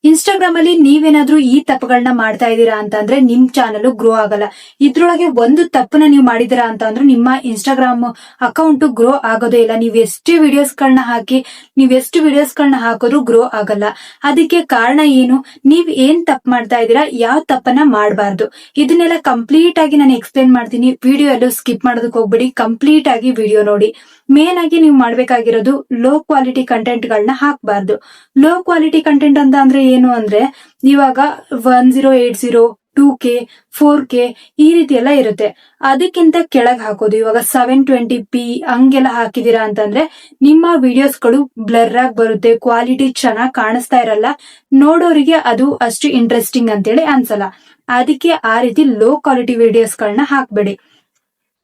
Instagram ಅಲ್ಲಿ ನೀವೇನಾದ್ರೂ ಈ ತಪ್ಪುಗಳನ್ನ ಮಾಡ್ತಾ ಇದ್ದೀರಾ ಅಂತಂದ್ರೆ ನಿಮ್ ಚಾನಲ್ ಗ್ರೋ ಆಗಲ್ಲ. ಇದ್ರೊಳಗೆ ಒಂದು ತಪ್ಪನ್ನ ನೀವು ಮಾಡಿದಿರಾ ಅಂತ ಅಂದ್ರೆ ನಿಮ್ಮ ಇನ್ಸ್ಟಾಗ್ರಾಮ್ ಅಕೌಂಟ್ ಗ್ರೋ ಆಗೋದೇ ಇಲ್ಲ. ನೀವ್ ಎಷ್ಟು ವಿಡಿಯೋಸ್ಗಳನ್ನ ಹಾಕಿದ್ರು ಗ್ರೋ ಆಗಲ್ಲ. ಅದಕ್ಕೆ ಕಾರಣ ಏನು? ನೀವ್ ಏನ್ ತಪ್ಪು ಮಾಡ್ತಾ ಇದ್ದೀರಾ, ಯಾವ ತಪ್ಪನ್ನ ಮಾಡಬಾರ್ದು, ಇದನ್ನೆಲ್ಲ ಕಂಪ್ಲೀಟ್ ಆಗಿ ನಾನು ಎಕ್ಸ್ಪ್ಲೇನ್ ಮಾಡ್ತೀನಿ. ವಿಡಿಯೋ ಎಲ್ಲೂ ಸ್ಕಿಪ್ ಮಾಡೋದಕ್ಕೆ ಹೋಗ್ಬೇಡಿ, ಕಂಪ್ಲೀಟ್ ಆಗಿ ವಿಡಿಯೋ ನೋಡಿ. ಮೇನ್ ಆಗಿ ನೀವು ಮಾಡ್ಬೇಕಾಗಿರೋದು ಲೋ ಕ್ವಾಲಿಟಿ ಕಂಟೆಂಟ್ ಗಳನ್ನ ಹಾಕಬಾರ್ದು. ಲೋ ಕ್ವಾಲಿಟಿ ಕಂಟೆಂಟ್ ಅಂತ ಅಂದ್ರೆ ಏನು ಅಂದ್ರೆ ಇವಾಗ 1080, 2K, 4K ಈ ರೀತಿ ಎಲ್ಲ ಇರುತ್ತೆ. ಅದಕ್ಕಿಂತ ಕೆಳಗೆ ಹಾಕೋದು. ಇವಾಗ 720p ಹಂಗೆಲ್ಲ ಹಾಕಿದೀರಾ ಅಂತಂದ್ರೆ ನಿಮ್ಮ ವಿಡಿಯೋಸ್ಗಳು ಬ್ಲರ್ ಆಗಿ ಬರುತ್ತೆ, ಕ್ವಾಲಿಟಿ ಚೆನ್ನಾಗಿ ಕಾಣಿಸ್ತಾ ಇರಲ್ಲ, ನೋಡೋರಿಗೆ ಅದು ಅಷ್ಟು ಇಂಟ್ರೆಸ್ಟಿಂಗ್ ಅಂತೇಳಿ ಅನ್ಸಲ್ಲ. ಅದಕ್ಕೆ ಆ ರೀತಿ ಲೋ ಕ್ವಾಲಿಟಿ ವಿಡಿಯೋಸ್ಗಳನ್ನ ಹಾಕ್ಬೇಡಿ.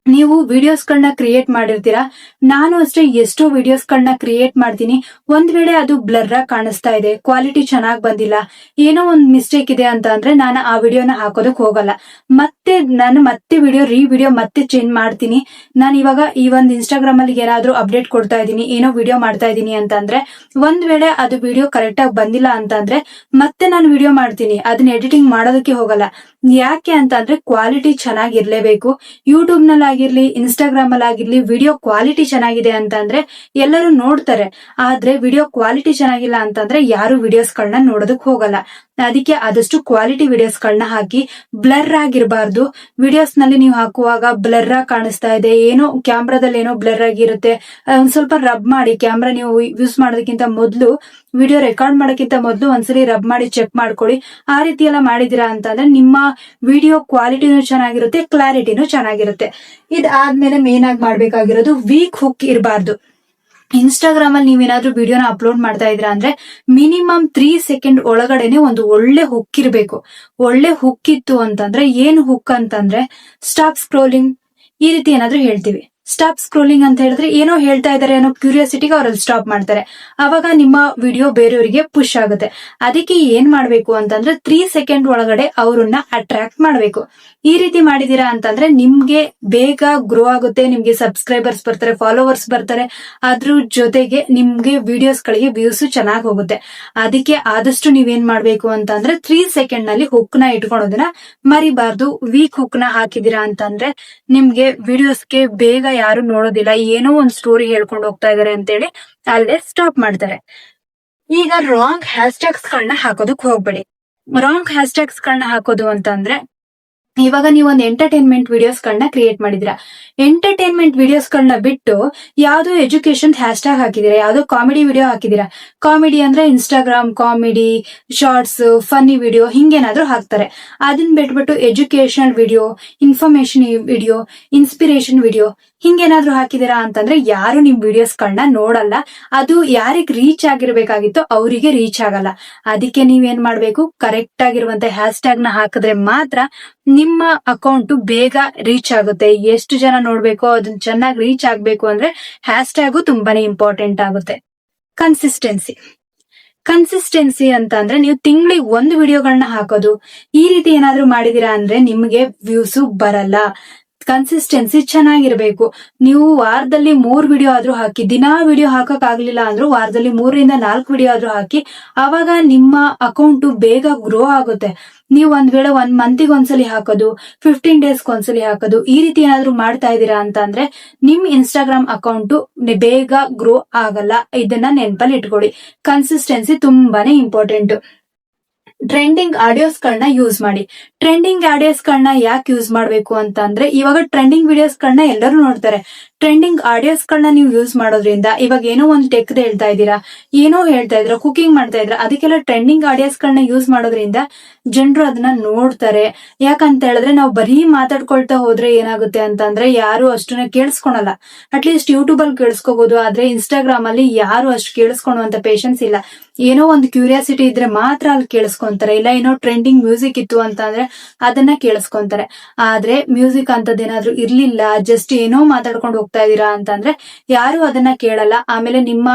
ನೀವು ವಿಡಿಯೋಸ್ಗಳನ್ನ ಕ್ರಿಯೇಟ್ ಮಾಡಿರ್ತೀರಾ, ನಾನು ಅಷ್ಟೇ ಎಷ್ಟೋ ವಿಡಿಯೋಸ್ಗಳನ್ನ ಕ್ರಿಯೇಟ್ ಮಾಡ್ತೀನಿ. ಒಂದ್ ವೇಳೆ ಅದು ಬ್ಲರ್ ಆಗಿ ಕಾಣಿಸ್ತಾ ಇದೆ, ಕ್ವಾಲಿಟಿ ಚೆನ್ನಾಗಿ ಬಂದಿಲ್ಲ, ಏನೋ ಒಂದ್ ಮಿಸ್ಟೇಕ್ ಇದೆ ಅಂತ ಅಂದ್ರೆ ನಾನು ಆ ವಿಡಿಯೋನ ಹಾಕೋದಕ್ ಹೋಗಲ್ಲ. ಮತ್ತೆ ವಿಡಿಯೋ ಮತ್ತೆ ಚೇಂಜ್ ಮಾಡ್ತೀನಿ. ನಾನು ಇವಾಗ ಈ ಒಂದು ಇನ್ಸ್ಟಾಗ್ರಾಮ್ ಅಲ್ಲಿ ಏನಾದ್ರೂ ಅಪ್ಡೇಟ್ ಕೊಡ್ತಾ ಇದೀನಿ, ಏನೋ ವಿಡಿಯೋ ಮಾಡ್ತಾ ಇದೀನಿ ಅಂತಂದ್ರೆ ಒಂದ್ ವೇಳೆ ಅದು ವಿಡಿಯೋ ಕರೆಕ್ಟ್ ಆಗಿ ಬಂದಿಲ್ಲ ಅಂತಂದ್ರೆ ಮತ್ತೆ ನಾನು ವಿಡಿಯೋ ಮಾಡ್ತೀನಿ, ಅದನ್ನ ಎಡಿಟಿಂಗ್ ಮಾಡೋದಕ್ಕೆ ಹೋಗಲ್ಲ. ಯಾಕೆ ಅಂತ ಅಂದ್ರೆ ಕ್ವಾಲಿಟಿ ಚೆನ್ನಾಗಿರ್ಲೇಬೇಕು. ಯೂಟ್ಯೂಬ್ ನಲ್ಲಿ ಆಗಿರ್ಲಿ, ಇನ್ಸ್ಟಾಗ್ರಾಮ್ ಅಲ್ಲಿ ಆಗಿರ್ಲಿ, ವಿಡಿಯೋ ಕ್ವಾಲಿಟಿ ಚೆನ್ನಾಗಿದೆ ಅಂತಂದ್ರೆ ಎಲ್ಲರೂ ನೋಡ್ತಾರೆ. ಆದ್ರೆ ವಿಡಿಯೋ ಕ್ವಾಲಿಟಿ ಚೆನ್ನಾಗಿಲ್ಲ ಅಂತಂದ್ರೆ ಯಾರು ವಿಡಿಯೋಸ್ಗಳನ್ನ ನೋಡೋದಕ್ ಹೋಗಲ್ಲ. ಅದಕ್ಕೆ ಆದಷ್ಟು ಕ್ವಾಲಿಟಿ ವಿಡಿಯೋಸ್ಗಳನ್ನ ಹಾಕಿ. ಬ್ಲರ್ ಆಗಿರಬಾರ್ದು. ವಿಡಿಯೋಸ್ ನಲ್ಲಿ ನೀವು ಹಾಕುವಾಗ ಬ್ಲರ್ ಆಗಿ ಕಾಣಿಸ್ತಾ ಇದೆ, ಏನೋ ಕ್ಯಾಮ್ರಾದಲ್ಲಿ ಏನೋ ಬ್ಲರ್ ಆಗಿರುತ್ತೆ, ಒಂದ್ ಸ್ವಲ್ಪ ರಬ್ ಮಾಡಿ. ಕ್ಯಾಮ್ರಾ ನೀವು ಯೂಸ್ ಮಾಡೋದಕ್ಕಿಂತ ಮೊದಲು, ವಿಡಿಯೋ ರೆಕಾರ್ಡ್ ಮಾಡೋಕ್ಕಿಂತ ಮೊದಲು ಒಂದ್ಸಲಿ ರಬ್ ಮಾಡಿ ಚೆಕ್ ಮಾಡ್ಕೊಳ್ಳಿ. ಆ ರೀತಿ ಎಲ್ಲ ಮಾಡಿದಿರಾ ಅಂತಂದ್ರೆ ನಿಮ್ಮ ವಿಡಿಯೋ ಕ್ವಾಲಿಟಿನೂ ಚೆನ್ನಾಗಿರುತ್ತೆ, ಕ್ಲಾರಿಟಿನೂ ಚೆನ್ನಾಗಿರುತ್ತೆ. ಇದಾದ್ಮೇಲೆ ಮೇನ್ ಆಗಿ ಮಾಡ್ಬೇಕಾಗಿರೋದು ವೀಕ್ ಹುಕ್ ಇರಬಾರ್ದು. ಇನ್ಸ್ಟಾಗ್ರಾಮ್ ಅಲ್ಲಿ ನೀವೇನಾದ್ರೂ ವಿಡಿಯೋನ ಅಪ್ಲೋಡ್ ಮಾಡ್ತಾ ಇದ್ರ ಅಂದ್ರೆ ಮಿನಿಮಮ್ 3 ಸೆಕೆಂಡ್ ಒಳಗಡೆನೆ ಒಂದು ಒಳ್ಳೆ ಹುಕ್ ಇರಬೇಕು. ಒಳ್ಳೆ ಹುಕ್ ಇತ್ತು ಅಂತಂದ್ರೆ ಏನು ಹುಕ್ ಅಂತಂದ್ರೆ ಸ್ಟಾಪ್ ಸ್ಕ್ರೋಲಿಂಗ್ ಈ ರೀತಿ ಏನಾದ್ರೂ ಹೇಳ್ತೀವಿ. ಸ್ಟಾಪ್ ಸ್ಕ್ರೋಲಿಂಗ್ ಅಂತ ಹೇಳಿದ್ರೆ ಏನೋ ಹೇಳ್ತಾ ಇದಾರೆ ಅನ್ನೋ ಕ್ಯೂರಿಯಾಸಿಟಿಗೆ ಅವರಲ್ಲಿ ಸ್ಟಾಪ್ ಮಾಡ್ತಾರೆ. ಅವಾಗ ನಿಮ್ಮ ವಿಡಿಯೋ ಬೇರೆಯವರಿಗೆ ಪುಷ್ ಆಗುತ್ತೆ. ಅದಕ್ಕೆ ಏನ್ ಮಾಡ್ಬೇಕು ಅಂತಂದ್ರೆ 3 ಸೆಕೆಂಡ್ ಒಳಗಡೆ ಅವ್ರನ್ನ ಅಟ್ರಾಕ್ಟ್ ಮಾಡ್ಬೇಕು. ಈ ರೀತಿ ಮಾಡಿದೀರಾ ಅಂತಂದ್ರೆ ನಿಮ್ಗೆ ಬೇಗ ಗ್ರೋ ಆಗುತ್ತೆ, ನಿಮ್ಗೆ ಸಬ್ಸ್ಕ್ರೈಬರ್ಸ್ ಬರ್ತಾರೆ, ಫಾಲೋವರ್ಸ್ ಬರ್ತಾರೆ, ಅದ್ರ ಜೊತೆಗೆ ನಿಮ್ಗೆ ವಿಡಿಯೋಸ್ ಗಳಿಗೆ ವ್ಯೂಸ್ ಚೆನ್ನಾಗಿ ಹೋಗುತ್ತೆ. ಅದಕ್ಕೆ ಆದಷ್ಟು ನೀವೇನ್ ಮಾಡ್ಬೇಕು ಅಂತಂದ್ರೆ 3 ಸೆಕೆಂಡ್ ನಲ್ಲಿ ಹುಕ್ ನ ಇಟ್ಕೊಳೋದನ್ನ ಮರಿಬಾರ್ದು. ವೀಕ್ ಹುಕ್ ನ ಹಾಕಿದೀರಾ ಅಂತಂದ್ರೆ ನಿಮ್ಗೆ ವಿಡಿಯೋಸ್ಗೆ ಬೇಗ ಯಾರು ನೋಡೋದಿಲ್ಲ, ಏನೋ ಒಂದ್ ಸ್ಟೋರಿ ಹೇಳ್ಕೊಂಡು ಹೋಗ್ತಾ ಇದಾರೆ ಅಂತೇಳಿ ಅಲ್ಲೇ ಸ್ಟಾಪ್ ಮಾಡ್ತಾರೆ. ಈಗ ರಾಂಗ್ ಹ್ಯಾಶ್ ಟ್ಯಾಗ್ಸ್ ಗಳನ್ನ ಹಾಕೋದಕ್ ಹೋಗ್ಬೇಡಿ. ರಾಂಗ್ ಹ್ಯಾಶ್ ಟ್ಯಾಗ್ಸ್ ಗಳನ್ನ ಹಾಕೋದು ಅಂತಂದ್ರೆ ಇವಾಗ ನೀವು ಒಂದು ಎಂಟರ್ಟೈನ್ಮೆಂಟ್ ವಿಡಿಯೋಸ್ ಗಳನ್ನ ಕ್ರಿಯೇಟ್ ಮಾಡಿದಿರಾ, ಎಂಟರ್ಟೈನ್ಮೆಂಟ್ ವಿಡಿಯೋಸ್ ಗಳನ್ನ ಬಿಟ್ಟು ಯಾವ್ದೋ ಎಜುಕೇಶನ್ ಹ್ಯಾಶ್ ಟ್ಯಾಗ್ ಹಾಕಿದಿರಾ, ಯಾವ್ದೋ ಕಾಮಿಡಿ ವಿಡಿಯೋ ಹಾಕಿದಿರಾ. ಕಾಮಿಡಿ ಅಂದ್ರೆ Instagram comedy, shorts, funny video ಹಿಂಗೇನಾದ್ರೂ ಹಾಕ್ತಾರೆ. ಅದನ್ನ ಬಿಟ್ಬಿಟ್ಟು educational video, information video, inspiration video ಹಿಂಗೇನಾದ್ರೂ ಹಾಕಿದಿರಾ ಅಂತಂದ್ರೆ ಯಾರು ನಿಮ್ ವಿಡಿಯೋಸ್ ಗಳನ್ನ ನೋಡಲ್ಲ. ಅದು ಯಾರಿಗ್ ರೀಚ್ ಆಗಿರ್ಬೇಕಾಗಿತ್ತೋ ಅವರಿಗೆ ರೀಚ್ ಆಗಲ್ಲ. ಅದಕ್ಕೆ ನೀವೇನ್ ಮಾಡ್ಬೇಕು, ಕರೆಕ್ಟ್ ಆಗಿರುವಂತ ಹ್ಯಾಶ್ ಟ್ಯಾಗ್ ನ ಹಾಕಿದ್ರೆ ಮಾತ್ರ ನಿಮ್ಮ ಅಕೌಂಟ್ ಬೇಗ ರೀಚ್ ಆಗುತ್ತೆ. ಎಷ್ಟು ಜನ ನೋಡ್ಬೇಕೋ ಅದನ್ನ ಚೆನ್ನಾಗಿ ರೀಚ್ ಆಗ್ಬೇಕು ಅಂದ್ರೆ ಹ್ಯಾಶ್ ಟ್ಯಾಗು ತುಂಬಾನೇ ಇಂಪಾರ್ಟೆಂಟ್ ಆಗುತ್ತೆ. ಕನ್ಸಿಸ್ಟೆನ್ಸಿ ಅಂತ ಅಂದ್ರೆ ನೀವು ತಿಂಗಳಿಗೆ 1 ವಿಡಿಯೋಗಳನ್ನ ಹಾಕೋದು. ಈ ರೀತಿ ಏನಾದ್ರೂ ಮಾಡಿದೀರಾ ಅಂದ್ರೆ ನಿಮ್ಗೆ ವ್ಯೂಸ್ ಬರಲ್ಲ. ಕನ್ಸಿಸ್ಟೆನ್ಸಿ ಚೆನ್ನಾಗಿರ್ಬೇಕು. ನೀವು ವಾರದಲ್ಲಿ 3 ವಿಡಿಯೋ ಆದ್ರೂ ಹಾಕಿ, ದಿನಾ ವಿಡಿಯೋ ಹಾಕಕ್ ಆಗ್ಲಿಲ್ಲ ಅಂದ್ರೂ ವಾರದಲ್ಲಿ 3 ರಿಂದ 4 ವಿಡಿಯೋ ಆದ್ರೂ ಹಾಕಿ. ಅವಾಗ ನಿಮ್ಮ ಅಕೌಂಟ್ ಬೇಗ ಗ್ರೋ ಆಗುತ್ತೆ. ನೀವು ಒಂದ್ ವೇಳೆ 1 ಮಂತಿಗೆ ಒಂದ್ಸಲಿ ಹಾಕೋದು, 15 ಡೇಸ್ಗೆ ಒಂದ್ಸಲಿ ಹಾಕೋದು, ಈ ರೀತಿ ಏನಾದ್ರೂ ಮಾಡ್ತಾ ಇದೀರಾ ಅಂತ ಅಂದ್ರೆ ನಿಮ್ ಇನ್ಸ್ಟಾಗ್ರಾಮ್ ಅಕೌಂಟ್ ಬೇಗ ಗ್ರೋ ಆಗಲ್ಲ. ಇದನ್ನ ನೆನಪಲ್ಲಿ ಇಟ್ಕೊಳ್ಳಿ. ಕನ್ಸಿಸ್ಟೆನ್ಸಿ ತುಂಬಾನೇ ಇಂಪಾರ್ಟೆಂಟ್. ಟ್ರೆಂಡಿಂಗ್ ಆಡಿಯೋಸ್ ಗಳನ್ನ ಯೂಸ್ ಮಾಡಿ. ಟ್ರೆಂಡಿಂಗ್ ಆಡಿಯೋಸ್ ಗಳನ್ನ ಯಾಕೆ ಯೂಸ್ ಮಾಡ್ಬೇಕು ಅಂತ ಅಂದ್ರೆ ಇವಾಗ ಟ್ರೆಂಡಿಂಗ್ ವಿಡಿಯೋಸ್ ಗಳನ್ನ ಎಲ್ಲರೂ ನೋಡ್ತಾರೆ. ಟ್ರೆಂಡಿಂಗ್ ಆಡಿಯೋಸ್ ಗಳನ್ನ ನೀವು ಯೂಸ್ ಮಾಡೋದ್ರಿಂದ ಇವಾಗ ಏನೋ ಒಂದು ಟೆಕ್ ಹೇಳ್ತಾ ಇದ್ದೀರಾ, ಏನೋ ಹೇಳ್ತಾ ಇದ್ರ, ಕುಕಿಂಗ್ ಮಾಡ್ತಾ ಇದ್ರ, ಅದಕ್ಕೆಲ್ಲ ಟ್ರೆಂಡಿಂಗ್ ಆಡಿಯೋಸ್ ಗಳನ್ನ ಯೂಸ್ ಮಾಡೋದ್ರಿಂದ ಜನರು ಅದನ್ನ ನೋಡ್ತಾರೆ. ಯಾಕಂತ ಹೇಳಿದ್ರೆ ನಾವು ಬರೀ ಮಾತಾಡ್ಕೊಳ್ತಾ ಹೋದ್ರೆ ಏನಾಗುತ್ತೆ ಅಂತಂದ್ರೆ ಯಾರು ಅಷ್ಟನ್ನ ಕೇಳಿಸ್ಕೊಳಲ್ಲ. ಅಟ್ಲೀಸ್ಟ್ ಯೂಟ್ಯೂಬ್ ಅಲ್ಲಿ ಕೇಳಿಸ್ಕೋಬಹುದು, ಆದ್ರೆ ಇನ್ಸ್ಟಾಗ್ರಾಮ್ ಅಲ್ಲಿ ಯಾರು ಅಷ್ಟು ಕೇಳಿಸ್ಕೊಳ್ಳುವಂತ ಪೇಷನ್ಸ್ ಇಲ್ಲ. ಏನೋ ಒಂದು ಕ್ಯೂರಿಯಾಸಿಟಿ ಇದ್ರೆ ಮಾತ್ರ ಅಲ್ಲಿ ಕೇಳಿಸ್ಕೊಂತಾರೆ. ಇಲ್ಲ ಏನೋ ಟ್ರೆಂಡಿಂಗ್ ಮ್ಯೂಸಿಕ್ ಇತ್ತು ಅಂತ ಅಂದ್ರೆ ಅದನ್ನ ಕೇಳಿಸ್ಕೊಂತಾರೆ. ಆದ್ರೆ ಮ್ಯೂಸಿಕ್ ಅಂತದೇನಾದ್ರೂ ಇರ್ಲಿಲ್ಲ, ಜಸ್ಟ್ ಏನೋ ಮಾತಾಡ್ಕೊಂಡು ಹೋಗ್ತಾ ಇದೀರಾ ಅಂತಂದ್ರೆ ಯಾರು ಅದನ್ನ ಕೇಳಲ್ಲ. ಆಮೇಲೆ ನಿಮ್ಮ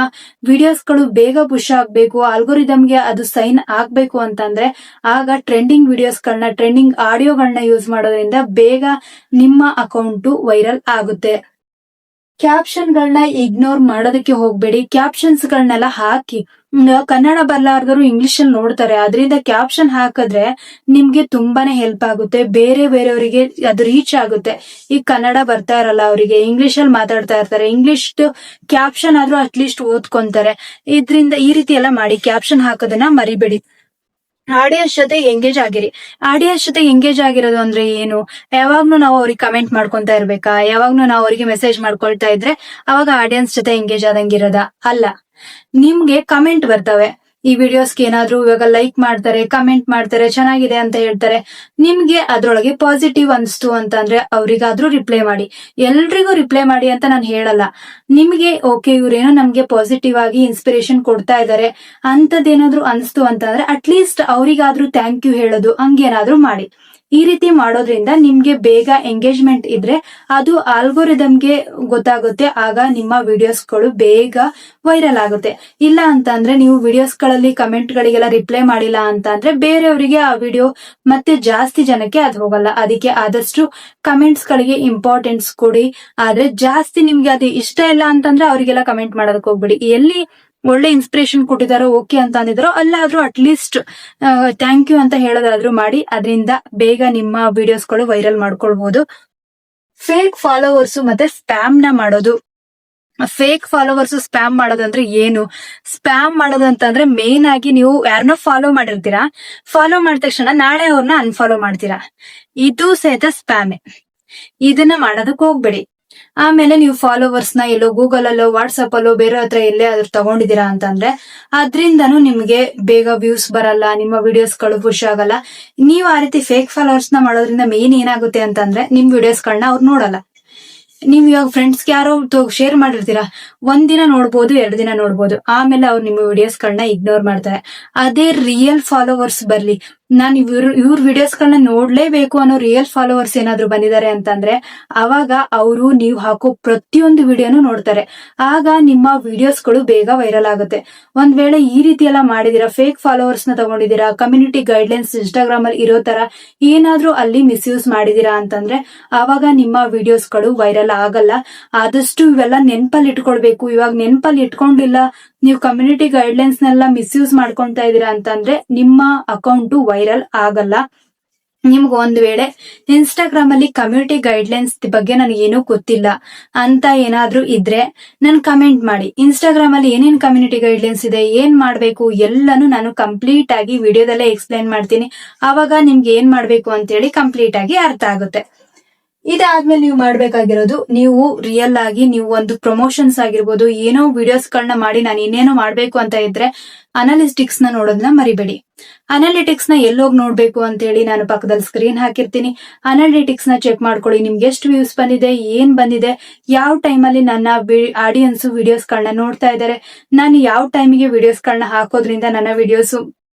ವಿಡಿಯೋಸ್ಗಳು ಬೇಗ ಪುಷ್ ಆಗ್ಬೇಕು, ಆಲ್ಗೋರಿದಮ್ಗೆ ಅದು ಸೈನ್ ಆಗ್ಬೇಕು ಅಂತಂದ್ರೆ ಆಗ ಟ್ರೆಂಡಿಂಗ್ ವಿಡಿಯೋಸ್ಗಳನ್ನ, ಟ್ರೆಂಡಿಂಗ್ ಆಡಿಯೋಗಳನ್ನ ಯೂಸ್ ಮಾಡೋದ್ರಿಂದ ಬೇಗ ನಿಮ್ಮ ಅಕೌಂಟ್ ವೈರಲ್ ಆಗುತ್ತೆ. ಕ್ಯಾಪ್ಷನ್ ಗಳನ್ನ ಇಗ್ನೋರ್ ಮಾಡೋದಕ್ಕೆ ಹೋಗ್ಬೇಡಿ. ಕ್ಯಾಪ್ಷನ್ಸ್ ಗಳನ್ನೆಲ್ಲ ಹಾಕಿ, ಕನ್ನಡ ಬರಲಾರ್ದರು ಇಂಗ್ಲಿಷ್ ಅಲ್ಲಿ ನೋಡ್ತಾರೆ. ಅದರಿಂದ ಕ್ಯಾಪ್ಷನ್ ಹಾಕಿದ್ರೆ ನಿಮ್ಗೆ ತುಂಬಾನೇ ಹೆಲ್ಪ್ ಆಗುತ್ತೆ, ಬೇರೆಯವರಿಗೆ ಅದು ರೀಚ್ ಆಗುತ್ತೆ. ಈ ಕನ್ನಡ ಬರ್ತಾ ಇರಲ್ಲ ಅವರಿಗೆ, ಇಂಗ್ಲಿಷ್ ಅಲ್ಲಿ ಮಾತಾಡ್ತಾ ಇರ್ತಾರೆ, ಇಂಗ್ಲಿಷ್ ಕ್ಯಾಪ್ಷನ್ ಆದ್ರೂ ಅಟ್ಲೀಸ್ಟ್ ಓದ್ಕೊಂತಾರೆ. ಇದ್ರಿಂದ ಈ ರೀತಿ ಎಲ್ಲ ಮಾಡಿ ಕ್ಯಾಪ್ಷನ್ ಹಾಕೋದನ್ನ ಮರಿಬೇಡಿ. ಆಡಿಯನ್ಸ್ ಜೊತೆ ಎಂಗೇಜ್ ಆಗಿರಿ. ಆಡಿಯನ್ಸ್ ಜೊತೆ ಎಂಗೇಜ್ ಆಗಿರೋದು ಅಂದ್ರೆ ಏನು? ಯಾವಾಗ್ಲೂ ನಾವು ಅವ್ರಿಗೆ ಕಮೆಂಟ್ ಮಾಡ್ಕೊಂತಾ ಇರ್ಬೇಕಾ? ಯಾವಾಗ್ಲೂ ನಾವು ಅವರಿಗೆ ಮೆಸೇಜ್ ಮಾಡ್ಕೊಳ್ತಾ ಇದ್ರೆ ಅವಾಗ ಆಡಿಯನ್ಸ್ ಜೊತೆ ಎಂಗೇಜ್ ಆದಂಗಿರೋದ? ಅಲ್ಲ. ನಿಮ್ಗೆ ಕಮೆಂಟ್ ಬರ್ತವೆ, ಈ ವಿಡಿಯೋಸ್ಗೆ ಏನಾದ್ರೂ ಇವಾಗ ಲೈಕ್ ಮಾಡ್ತಾರೆ, ಕಮೆಂಟ್ ಮಾಡ್ತಾರೆ, ಚೆನ್ನಾಗಿದೆ ಅಂತ ಹೇಳ್ತಾರೆ. ನಿಮ್ಗೆ ಅದ್ರೊಳಗೆ ಪಾಸಿಟಿವ್ ಅನ್ಸ್ತು ಅಂತಂದ್ರೆ ಅವ್ರಿಗಾದ್ರೂ ರಿಪ್ಲೈ ಮಾಡಿ. ಎಲ್ರಿಗೂ ರಿಪ್ಲೈ ಮಾಡಿ ಅಂತ ನಾನು ಹೇಳಲ್ಲ. ನಿಮ್ಗೆ ಓಕೆ ಇವ್ರೇನೋ ನಮ್ಗೆ ಪಾಸಿಟಿವ್ ಆಗಿ ಇನ್ಸ್ಪಿರೇಷನ್ ಕೊಡ್ತಾ ಇದಾರೆ ಅಂತದೇನಾದ್ರೂ ಅನ್ಸ್ತು ಅಂತಂದ್ರೆ ಅಟ್ಲೀಸ್ಟ್ ಅವ್ರಿಗಾದ್ರೂ ಥ್ಯಾಂಕ್ ಯು ಹೇಳೋದು ಹಂಗೇನಾದ್ರೂ ಮಾಡಿ. ಈ ರೀತಿ ಮಾಡೋದ್ರಿಂದ ನಿಮ್ಗೆ ಬೇಗ ಎಂಗೇಜ್ಮೆಂಟ್ ಇದ್ರೆ ಅದು ಆಲ್ಗೋರಿದಮ್ಗೆ ಗೊತ್ತಾಗುತ್ತೆ. ಆಗ ನಿಮ್ಮ ವಿಡಿಯೋಸ್ಗಳು ಬೇಗ ವೈರಲ್ ಆಗುತ್ತೆ. ಇಲ್ಲ ಅಂತಂದ್ರೆ ನೀವು ವಿಡಿಯೋಸ್ಗಳಲ್ಲಿ ಕಮೆಂಟ್ ಗಳಿಗೆಲ್ಲ ರಿಪ್ಲೈ ಮಾಡಿಲ್ಲ ಅಂತಂದ್ರೆ ಬೇರೆಯವರಿಗೆ ಆ ವಿಡಿಯೋ ಮತ್ತೆ ಜಾಸ್ತಿ ಜನಕ್ಕೆ ಅದು ಹೋಗಲ್ಲ. ಅದಕ್ಕೆ ಆದಷ್ಟು ಕಮೆಂಟ್ಸ್ ಗಳಿಗೆ ಇಂಪಾರ್ಟೆನ್ಸ್ ಕೊಡಿ. ಆದ್ರೆ ಜಾಸ್ತಿ ನಿಮ್ಗೆ ಅದು ಇಷ್ಟ ಇಲ್ಲ ಅಂತಂದ್ರೆ ಅವರಿಗೆಲ್ಲ ಕಮೆಂಟ್ ಮಾಡೋದಕ್ಕೆ ಹೋಗ್ಬಿಡಿ. ಎಲ್ಲಿ ಒಳ್ಳೆ ಇನ್ಸ್ಪಿರೇಷನ್ ಕೊಟ್ಟಿದಾರೋ ಓಕೆ ಅಂತ ಅಂದಿದಾರೋ ಅಲ್ಲಾದ್ರೂ ಅಟ್ಲೀಸ್ಟ್ ಥ್ಯಾಂಕ್ ಯು ಅಂತ ಹೇಳೋದಾದ್ರೂ ಮಾಡಿ. ಅದರಿಂದ ಬೇಗ ನಿಮ್ಮ ವಿಡಿಯೋಸ್ಗಳು ವೈರಲ್ ಮಾಡ್ಕೊಳ್ಬಹುದು. ಫೇಕ್ ಫಾಲೋವರ್ಸ್ ಮತ್ತೆ ಸ್ಪ್ಯಾಮ್ ನ ಮಾಡೋದು. ಫೇಕ್ ಫಾಲೋವರ್ಸ್ ಸ್ಪ್ಯಾಮ್ ಮಾಡೋದಂದ್ರೆ ಏನು? ಸ್ಪ್ಯಾಮ್ ಮಾಡೋದು ಅಂತಂದ್ರೆ ಮೇನ್ ಆಗಿ ನೀವು ಯಾರನ್ನೋ ಫಾಲೋ ಮಾಡಿರ್ತೀರಾ, ಫಾಲೋ ಮಾಡಿದ ತಕ್ಷಣ ನಾಳೆ ಅವ್ರನ್ನ ಅನ್ಫಾಲೋ ಮಾಡ್ತೀರಾ. ಇದು ಸಹಿತ ಸ್ಪ್ಯಾಮೆ. ಇದನ್ನ ಮಾಡೋದಕ್ಕೆ ಹೋಗ್ಬೇಡಿ. ಆಮೇಲೆ ನೀವು ಫಾಲೋವರ್ಸ್ ನ ಎಲ್ಲೋ ಗೂಗಲ್ ಅಲ್ಲೋ ವಾಟ್ಸ್ಆಪ್ ಅಲ್ಲೋ ಬೇರೆ ಹತ್ರ ಎಲ್ಲೇ ಆದ್ರೂ ತಗೊಂಡಿದೀರಾ ಅಂತಂದ್ರೆ ಅದ್ರಿಂದನೂ ನಿಮ್ಗೆ ಬೇಗ ವ್ಯೂಸ್ ಬರಲ್ಲ, ನಿಮ್ಮ ವಿಡಿಯೋಸ್ ಗಳು ಪುಷ್ ಆಗಲ್ಲ. ನೀವು ಆ ರೀತಿ ಫೇಕ್ ಫಾಲೋವರ್ಸ್ ನ ಮಾಡೋದ್ರಿಂದ ಮೇನ್ ಏನಾಗುತ್ತೆ ಅಂತಂದ್ರೆ ನಿಮ್ ವಿಡಿಯೋಸ್ ಗಳನ್ನ ಅವ್ರು ನೋಡಲ್ಲ. ನೀವ್ ಇವಾಗ ಫ್ರೆಂಡ್ಸ್ಗೆ ಯಾರೋ ಶೇರ್ ಮಾಡಿರ್ತೀರಾ, ಒಂದಿನ ನೋಡ್ಬೋದು, 2 ದಿನ ನೋಡ್ಬೋದು, ಆಮೇಲೆ ಅವ್ರು ನಿಮ್ಮ ವಿಡಿಯೋಸ್ ಗಳನ್ನ ಇಗ್ನೋರ್ ಮಾಡ್ತಾರೆ. ಅದೇ ರಿಯಲ್ ಫಾಲೋವರ್ಸ್ ಬರ್ಲಿ, ನಾನು ಇವ್ರ ವಿಡಿಯೋಸ್ ಗಳನ್ನ ನೋಡ್ಲೇಬೇಕು ಅನ್ನೋ ರಿಯಲ್ ಫಾಲೋವರ್ಸ್ ಏನಾದ್ರು ಬಂದಿದ್ದಾರೆ ಅಂತಂದ್ರೆ ಅವಾಗ ಅವರು ನೀವು ಹಾಕೋ ಪ್ರತಿಯೊಂದು ವಿಡಿಯೋನು ನೋಡ್ತಾರೆ. ಆಗ ನಿಮ್ಮ ವಿಡಿಯೋಸ್ ಗಳು ಬೇಗ ವೈರಲ್ ಆಗುತ್ತೆ. ಒಂದ್ ವೇಳೆ ಈ ರೀತಿ ಎಲ್ಲ ಮಾಡಿದೀರಾ, ಫೇಕ್ ಫಾಲೋವರ್ಸ್ ನ ತಗೊಂಡಿದೀರಾ, ಕಮ್ಯುನಿಟಿ ಗೈಡ್ಲೈನ್ಸ್ ಇನ್ಸ್ಟಾಗ್ರಾಮ್ ಅಲ್ಲಿ ಇರೋ ತರ ಏನಾದ್ರೂ ಅಲ್ಲಿ ಮಿಸ್ಯೂಸ್ ಮಾಡಿದೀರಾ ಅಂತಂದ್ರೆ ಆವಾಗ ನಿಮ್ಮ ವಿಡಿಯೋಸ್ ಗಳು ವೈರಲ್ ಆಗಲ್ಲ. ಆದಷ್ಟು ಇವೆಲ್ಲ ನೆನ್ಪಲ್ಲಿ ಇಟ್ಕೊಳ್ಬೇಕು. ಇವಾಗ ನೆನ್ಪಲ್ಲಿ ಇಟ್ಕೊಂಡಿಲ್ಲ, ನೀವು ಕಮ್ಯುನಿಟಿ ಗೈಡ್ಲೈನ್ಸ್ ನೆಲ್ಲ ಮಿಸ್ಯೂಸ್ ಮಾಡ್ಕೊಂತಾ ಇದೀರಾ ಅಂತಂದ್ರೆ ನಿಮ್ಮ ಅಕೌಂಟ್ ವೈರಲ್ ಆಗಲ್ಲ. ನಿಮ್ಗೆ ಒಂದ್ ವೇಳೆ ಇನ್ಸ್ಟಾಗ್ರಾಮ್ ಅಲ್ಲಿ ಕಮ್ಯುನಿಟಿ ಗೈಡ್ಲೈನ್ಸ್ ಬಗ್ಗೆ ನನಗೇನೂ ಗೊತ್ತಿಲ್ಲ ಅಂತ ಏನಾದ್ರೂ ಇದ್ರೆ ನನ್ ಕಮೆಂಟ್ ಮಾಡಿ. ಇನ್ಸ್ಟಾಗ್ರಾಮ್ ಅಲ್ಲಿ ಏನೇನ್ ಕಮ್ಯುನಿಟಿ ಗೈಡ್ಲೈನ್ಸ್ ಇದೆ, ಏನ್ ಮಾಡ್ಬೇಕು ಎಲ್ಲಾನು ನಾನು ಕಂಪ್ಲೀಟ್ ಆಗಿ ವಿಡಿಯೋದಲ್ಲೇ ಎಕ್ಸ್ಪ್ಲೈನ್ ಮಾಡ್ತೀನಿ. ಆವಾಗ ನಿಮ್ಗೆ ಏನ್ ಮಾಡ್ಬೇಕು ಅಂತ ಹೇಳಿ ಕಂಪ್ಲೀಟ್ ಆಗಿ ಅರ್ಥ ಆಗುತ್ತೆ. ಇದಾದ್ಮೇಲೆ ನೀವು ಮಾಡ್ಬೇಕಾಗಿರೋದು, ನೀವು ರಿಯಲ್ ಆಗಿ ನೀವು ಒಂದು ಪ್ರಮೋಷನ್ಸ್ ಆಗಿರ್ಬೋದು, ಏನೋ ವಿಡಿಯೋಸ್ ಗಳನ್ನ ಮಾಡಿ ನಾನು ಇನ್ನೇನೋ ಮಾಡ್ಬೇಕು ಅಂತ ಇದ್ರೆ ಅನಾಲಿಟಿಕ್ಸ್ ನ ನೋಡೋದನ್ನ ಮರಿಬೇಡಿ. ಅನಾಲಿಟಿಕ್ಸ್ ನ ಎಲ್ಲೋಗಿ ನೋಡ್ಬೇಕು ಅಂತ ಹೇಳಿ ನಾನು ಪಕ್ಕದಲ್ಲಿ ಸ್ಕ್ರೀನ್ ಹಾಕಿರ್ತೀನಿ. ಅನಾಲಿಟಿಕ್ಸ್ ನ ಚೆಕ್ ಮಾಡ್ಕೊಳ್ಳಿ. ನಿಮ್ಗೆ ಎಷ್ಟು ವ್ಯೂಸ್ ಬಂದಿದೆ, ಏನ್ ಬಂದಿದೆ, ಯಾವ ಟೈಮ್ ಅಲ್ಲಿ ನನ್ನ ಆಡಿಯನ್ಸ್ ವಿಡಿಯೋಸ್ ಗಳನ್ನ ನೋಡ್ತಾ ಇದ್ದಾರೆ, ನಾನು ಯಾವ ಟೈಮಿಗೆ ವಿಡಿಯೋಸ್ ಗಳನ್ನ ಹಾಕೋದ್ರಿಂದ ನನ್ನ ವಿಡಿಯೋಸ್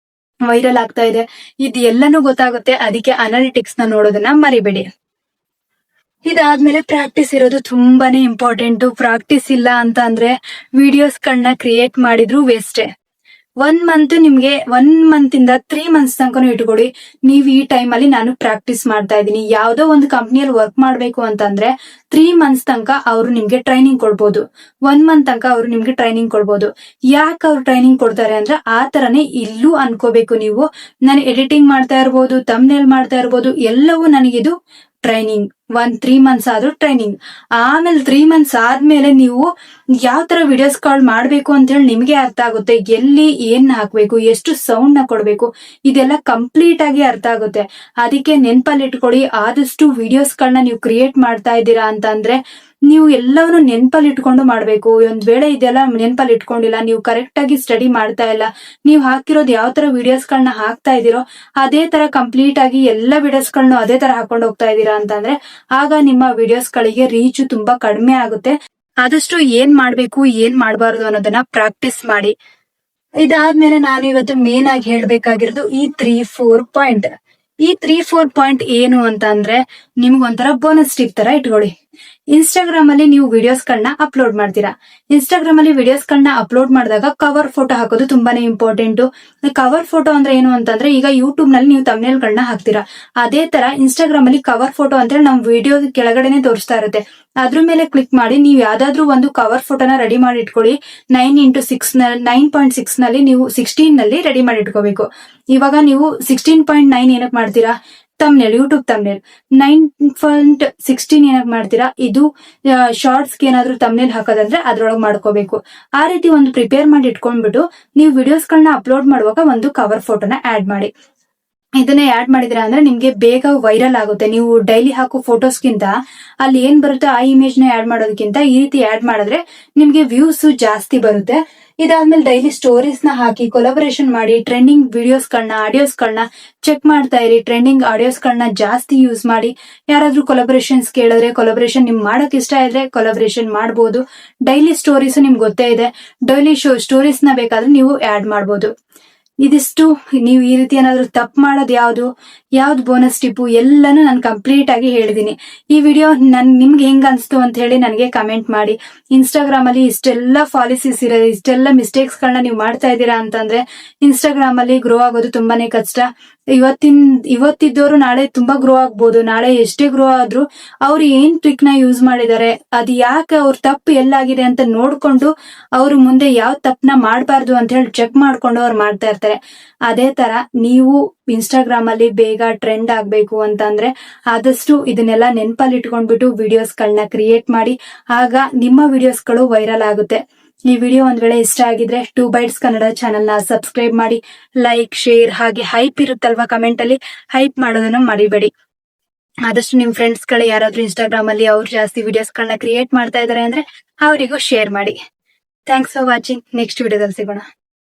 ವೈರಲ್ ಆಗ್ತಾ ಇದೆ, ಇದು ಎಲ್ಲಾನು ಗೊತ್ತಾಗುತ್ತೆ. ಅದಕ್ಕೆ ಅನಾಲಿಟಿಕ್ಸ್ ನ ನೋಡೋದನ್ನ ಮರಿಬೇಡಿ. ಇದಾದ್ಮೇಲೆ ಪ್ರಾಕ್ಟೀಸ್ ಇರೋದು ತುಂಬಾನೇ ಇಂಪಾರ್ಟೆಂಟ್. ಪ್ರಾಕ್ಟೀಸ್ ಇಲ್ಲ ಅಂತ ಅಂದ್ರೆ ವಿಡಿಯೋಸ್ ಗಳನ್ನ ಕ್ರಿಯೇಟ್ ಮಾಡಿದ್ರು ವೇಸ್ಟೇ. 1 ಮಂತ್ ನಿಮ್ಗೆ 1 ಮಂತ್ ಇಂದ 3 ಮಂತ್ಸ್ ತನಕನೂ ಇಟ್ಕೊಳ್ಳಿ. ನೀವ್ ಈ ಟೈಮ್ ಅಲ್ಲಿ ನಾನು ಪ್ರಾಕ್ಟೀಸ್ ಮಾಡ್ತಾ ಇದ್ದೀನಿ, ಯಾವ್ದೋ ಒಂದು ಕಂಪ್ನಿಯಲ್ಲಿ ವರ್ಕ್ ಮಾಡ್ಬೇಕು ಅಂತಂದ್ರೆ 3 ಮಂತ್ಸ್ ತನಕ ಅವ್ರು ನಿಮ್ಗೆ ಟ್ರೈನಿಂಗ್ ಕೊಡ್ಬೋದು. 1 ಮಂತ್ ತನಕ ಅವ್ರು ನಿಮ್ಗೆ ಟ್ರೈನಿಂಗ್ ಕೊಡ್ಬೋದು. ಯಾಕೆ ಅವ್ರು ಟ್ರೈನಿಂಗ್ ಕೊಡ್ತಾರೆ ಅಂದ್ರೆ ಆ ತರನೇ ಇಲ್ಲೂ ಅನ್ಕೋಬೇಕು ನೀವು. ನಾನು ಎಡಿಟಿಂಗ್ ಮಾಡ್ತಾ ಇರ್ಬೋದು, ಥಂಬ್ನೇಲ್ ಮಾಡ್ತಾ ಇರ್ಬೋದು, ಎಲ್ಲವೂ ನನಗಿದು ಟ್ರೈನಿಂಗ್. 3 ಮಂತ್ಸ್ ಆದ್ರೂ ಟ್ರೈನಿಂಗ್. ಆಮೇಲೆ 3 ಮಂತ್ಸ್ ಆದ್ಮೇಲೆ ನೀವು ಯಾವ ತರ ವಿಡಿಯೋಸ್ ಕಾಲ್ ಮಾಡ್ಬೇಕು ಅಂತ ಹೇಳಿ ನಿಮ್ಗೆ ಅರ್ಥ ಆಗುತ್ತೆ. ಎಲ್ಲಿ ಏನ್ ಹಾಕ್ಬೇಕು, ಎಷ್ಟು ಸೌಂಡ್ ನ ಕೊಡ್ಬೇಕು, ಇದೆಲ್ಲ ಕಂಪ್ಲೀಟ್ ಆಗಿ ಅರ್ಥ ಆಗುತ್ತೆ. ಅದಕ್ಕೆ ನೆನ್ಪಲ್ಲಿ ಇಟ್ಕೊಳ್ಳಿ. ಆದಷ್ಟು ವಿಡಿಯೋಸ್ ಗಳನ್ನ ನೀವು ಕ್ರಿಯೇಟ್ ಮಾಡ್ತಾ ಇದ್ದೀರಾ ಅಂತ ಅಂದ್ರೆ ನೀವು ಎಲ್ಲವನ್ನೂ ನೆನ್ಪಲ್ಲಿ ಇಟ್ಕೊಂಡು ಮಾಡ್ಬೇಕು. ಒಂದ್ ವೇಳೆ ಇದೆಲ್ಲ ನೆನ್ಪಲ್ಲಿ ಇಟ್ಕೊಂಡಿಲ್ಲ, ನೀವು ಕರೆಕ್ಟ್ ಆಗಿ ಸ್ಟಡಿ ಮಾಡ್ತಾ ಇಲ್ಲ, ನೀವು ಹಾಕಿರೋದು ಯಾವ ತರ ವಿಡಿಯೋಸ್ ಗಳನ್ನ ಹಾಕ್ತಾ ಇದೀರೋ ಅದೇ ತರ ಕಂಪ್ಲೀಟ್ ಆಗಿ ಎಲ್ಲ ವಿಡಿಯೋಸ್ ಗಳನ್ನ ಅದೇ ತರ ಹಾಕೊಂಡು ಹೋಗ್ತಾ ಇದೀರಾ ಅಂತಂದ್ರೆ ಆಗ ನಿಮ್ಮ ವಿಡಿಯೋಸ್ ಗಳಿಗೆ ರೀಚ್ ತುಂಬಾ ಕಡಿಮೆ ಆಗುತ್ತೆ. ಆದಷ್ಟು ಏನ್ ಮಾಡ್ಬೇಕು, ಏನ್ ಮಾಡಬಾರ್ದು ಅನ್ನೋದನ್ನ ಪ್ರಾಕ್ಟೀಸ್ ಮಾಡಿ. ಇದಾದ್ಮೇಲೆ ನಾನು ಇವತ್ತು ಮೇನ್ ಆಗಿ ಹೇಳ್ಬೇಕಾಗಿರೋದು ಈ 3-4 ಪಾಯಿಂಟ್. ಈ 3-4 ಪಾಯಿಂಟ್ ಏನು ಅಂತ ಅಂದ್ರೆ ನಿಮ್ಗೊಂಥರ ಬೋನಸ್ ಟಿಪ್ ತರ ಇಟ್ಕೊಳ್ಳಿ. ಇನ್ಸ್ಟಾಗ್ರಾಮ್ ಅಲ್ಲಿ ನೀವು ವಿಡಿಯೋಸ್ ಗಳನ್ನ ಅಪ್ಲೋಡ್ ಮಾಡ್ತೀರಾ. ಇನ್ಸ್ಟಾಗ್ರಾಮ್ ಅಲ್ಲಿ ವಿಡಿಯೋಸ್ ಗಳನ್ನ ಅಪ್ಲೋಡ್ ಮಾಡಿದಾಗ ಕವರ್ ಫೋಟೋ ಹಾಕೋದು ತುಂಬಾನೇ ಇಂಪಾರ್ಟೆಂಟ್. ಕವರ್ ಫೋಟೋ ಅಂದ್ರೆ ಏನು ಅಂತಂದ್ರೆ, ಈಗ ಯೂಟ್ಯೂಬ್ ನಲ್ಲಿ ನೀವು ತಮ್ನೇಲ್ ಗಳನ್ನ ಹಾಕ್ತೀರಾ, ಅದೇ ತರ ಇನ್ಸ್ಟಾಗ್ರಾಮ್ ಅಲ್ಲಿ ಕವರ್ ಫೋಟೋ ಅಂತ ನಮ್ ವಿಡಿಯೋ ಕೆಳಗಡೆನೆ ತೋರಿಸ್ತಾ ಇರುತ್ತೆ. ಅದ್ರ ಮೇಲೆ ಕ್ಲಿಕ್ ಮಾಡಿ ನೀವು ಯಾವ್ದಾದ್ರು ಒಂದು ಕವರ್ ಫೋಟೋನ ರೆಡಿ ಮಾಡಿ ಇಟ್ಕೊಳ್ಳಿ. 9:6 ನಲ್ಲಿ ನೀವು 16 ನಲ್ಲಿ ರೆಡಿ ಮಾಡಿ ಇಟ್ಕೋಬೇಕು. ಇವಾಗ ನೀವು 16.9 ಏನಕ್ಕೆ ಮಾಡ್ತೀರಾ, ತಮ್ನೇಲ್, ಯೂಟ್ಯೂಬ್ ತಮ್ನೇಲ್. 9.16 ಏನಕ್ಕೆ ಮಾಡ್ತೀರಾ, ಇದು ಶಾರ್ಟ್ಸ್ ಏನಾದ್ರು ತಮ್ನೇಲ್ ಹಾಕೋದಂದ್ರೆ ಅದ್ರೊಳಗೆ ಮಾಡ್ಕೋಬೇಕು. ಆ ರೀತಿ ಒಂದು ಪ್ರಿಪೇರ್ ಮಾಡಿ ಇಟ್ಕೊಂಡ್ಬಿಟ್ಟು ನೀವು ವಿಡಿಯೋಸ್ ಗಳನ್ನ ಅಪ್ಲೋಡ್ ಮಾಡುವಾಗ ಒಂದು ಕವರ್ ಫೋಟೋನ ಆಡ್ ಮಾಡಿ. ಇದನ್ನ ಆಡ್ ಮಾಡಿದ್ರ ಅಂದ್ರೆ ನಿಮ್ಗೆ ಬೇಗ ವೈರಲ್ ಆಗುತ್ತೆ. ನೀವು ಡೈಲಿ ಹಾಕೋ ಫೋಟೋಸ್ಗಿಂತ ಅಲ್ಲಿ ಏನ್ ಬರುತ್ತೆ ಆ ಇಮೇಜ್ ನ ಆಡ್ ಮಾಡೋದಕ್ಕಿಂತ ಈ ರೀತಿ ಆಡ್ ಮಾಡಿದ್ರೆ ನಿಮ್ಗೆ ವ್ಯೂಸ್ ಜಾಸ್ತಿ ಬರುತ್ತೆ. ಇದಾದ್ಮೇಲೆ ಡೈಲಿ ಸ್ಟೋರೀಸ್ ನ ಹಾಕಿ ಕೊಲಾಬರೇಷನ್ ಮಾಡಿ ಟ್ರೆಂಡಿಂಗ್ ವಿಡಿಯೋಸ್ ಗಳನ್ನ, ಆಡಿಯೋಸ್ ಗಳನ್ನ ಚೆಕ್ ಮಾಡ್ತಾ ಇರಿ. ಟ್ರೆಂಡಿಂಗ್ ಆಡಿಯೋಸ್ ಗಳನ್ನ ಜಾಸ್ತಿ ಯೂಸ್ ಮಾಡಿ. ಯಾರಾದ್ರೂ ಕೊಲಾಬರೇಷನ್ಸ್ ಕೇಳಿದ್ರೆ, ಕೊಲಾಬರೇಷನ್ ನಿಮ್ ಮಾಡಕ್ ಇಷ್ಟ ಇದ್ರೆ ಕೊಲಾಬರೇಷನ್ ಮಾಡಬಹುದು. ಡೈಲಿ ಸ್ಟೋರೀಸ್ ನಿಮ್ಗೆ ಗೊತ್ತೇ ಇದೆ, ಡೈಲಿ ಸ್ಟೋರೀಸ್ ನ ಬೇಕಾದ್ರೆ ನೀವು ಆಡ್ ಮಾಡಬಹುದು. ಇದಿಷ್ಟು. ನೀವು ಈ ರೀತಿ ಏನಾದ್ರು ತಪ್ಪು ಮಾಡೋದು ಯಾವ್ದು ಬೋನಸ್ ಟಿಪ್ಪು ಎಲ್ಲಾನು ನಾನು ಕಂಪ್ಲೀಟ್ ಆಗಿ ಹೇಳಿದೀನಿ. ಈ ವಿಡಿಯೋ ನಿಮ್ಗೆ ಹೆಂಗ್ ಅನ್ಸ್ತು ಅಂತ ಹೇಳಿ ನನಗೆ ಕಮೆಂಟ್ ಮಾಡಿ. ಇನ್ಸ್ಟಾಗ್ರಾಮ್ ಅಲ್ಲಿ ಇಷ್ಟೆಲ್ಲ ಪಾಲಿಸೀಸ್ ಇರೋದು, ಇಷ್ಟೆಲ್ಲ ಮಿಸ್ಟೇಕ್ಸ್ ಗಳನ್ನ ನೀವು ಮಾಡ್ತಾ ಇದ್ದೀರಾ ಅಂತಂದ್ರೆ ಇನ್ಸ್ಟಾಗ್ರಾಮ್ ಅಲ್ಲಿ ಗ್ರೋ ಆಗೋದು ತುಂಬಾನೇ ಕಷ್ಟ. ಇವತ್ತಿದ್ದವರು ನಾಳೆ ತುಂಬಾ ಗ್ರೋ ಆಗ್ಬೋದು. ನಾಳೆ ಎಷ್ಟೇ ಗ್ರೋ ಆದ್ರೂ ಅವ್ರು ಏನ್ ಟ್ರಿಕ್ ನ ಯೂಸ್ ಮಾಡಿದ್ದಾರೆ, ಅದು ಯಾಕೆ ಅವ್ರ ತಪ್ಪು ಎಲ್ಲಾಗಿದೆ ಅಂತ ನೋಡ್ಕೊಂಡು ಅವ್ರು ಮುಂದೆ ಯಾವ ತಪ್ಪನ ಮಾಡಬಾರ್ದು ಅಂತ ಹೇಳಿ ಚೆಕ್ ಮಾಡ್ಕೊಂಡು ಅವ್ರು ಮಾಡ್ತಾ ಇರ್ತಾರೆ. ಅದೇ ತರ ನೀವು ಇನ್ಸ್ಟಾಗ್ರಾಮ್ ಅಲ್ಲಿ ಬೇಗ ಟ್ರೆಂಡ್ ಆಗ್ಬೇಕು ಅಂತಂದ್ರೆ ಆದಷ್ಟು ಇದನ್ನೆಲ್ಲ ನೆನಪಲ್ಲಿ ಇಟ್ಕೊಂಡ್ಬಿಟ್ಟು ವಿಡಿಯೋಸ್ ಗಳನ್ನ ಕ್ರಿಯೇಟ್ ಮಾಡಿ. ಆಗ ನಿಮ್ಮ ವಿಡಿಯೋಸ್ ಗಳು ವೈರಲ್ ಆಗುತ್ತೆ. ಈ ವಿಡಿಯೋ ಒಂದ್ ವೇಳೆ ಇಷ್ಟ ಆಗಿದ್ರೆ 2 ಬೈಟ್ಸ್ ಕನ್ನಡ ಚಾನೆಲ್ ನ ಸಬ್ಸ್ಕ್ರೈಬ್ ಮಾಡಿ, ಲೈಕ್, ಶೇರ್, ಹಾಗೆ ಹೈಪ್ ಇರುತ್ತಲ್ವಾ ಕಮೆಂಟ್ ಅಲ್ಲಿ ಹೈಪ್ ಮಾಡೋದನ್ನ ಮರಿಬೇಡಿ. ಆದಷ್ಟು ನಿಮ್ ಫ್ರೆಂಡ್ಸ್ ಗಳು ಯಾರಾದ್ರೂ ಇನ್ಸ್ಟಾಗ್ರಾಮ್ ಅಲ್ಲಿ ಅವ್ರು ಜಾಸ್ತಿ ವಿಡಿಯೋಸ್ ಗಳನ್ನ ಕ್ರಿಯೇಟ್ ಮಾಡ್ತಾ ಇದಾರೆ ಅಂದ್ರೆ ಅವರಿಗೂ ಶೇರ್ ಮಾಡಿ. Thanks for watching. ನೆಕ್ಸ್ಟ್ ವಿಡಿಯೋದಲ್ಲಿ ಸಿಗೋಣ.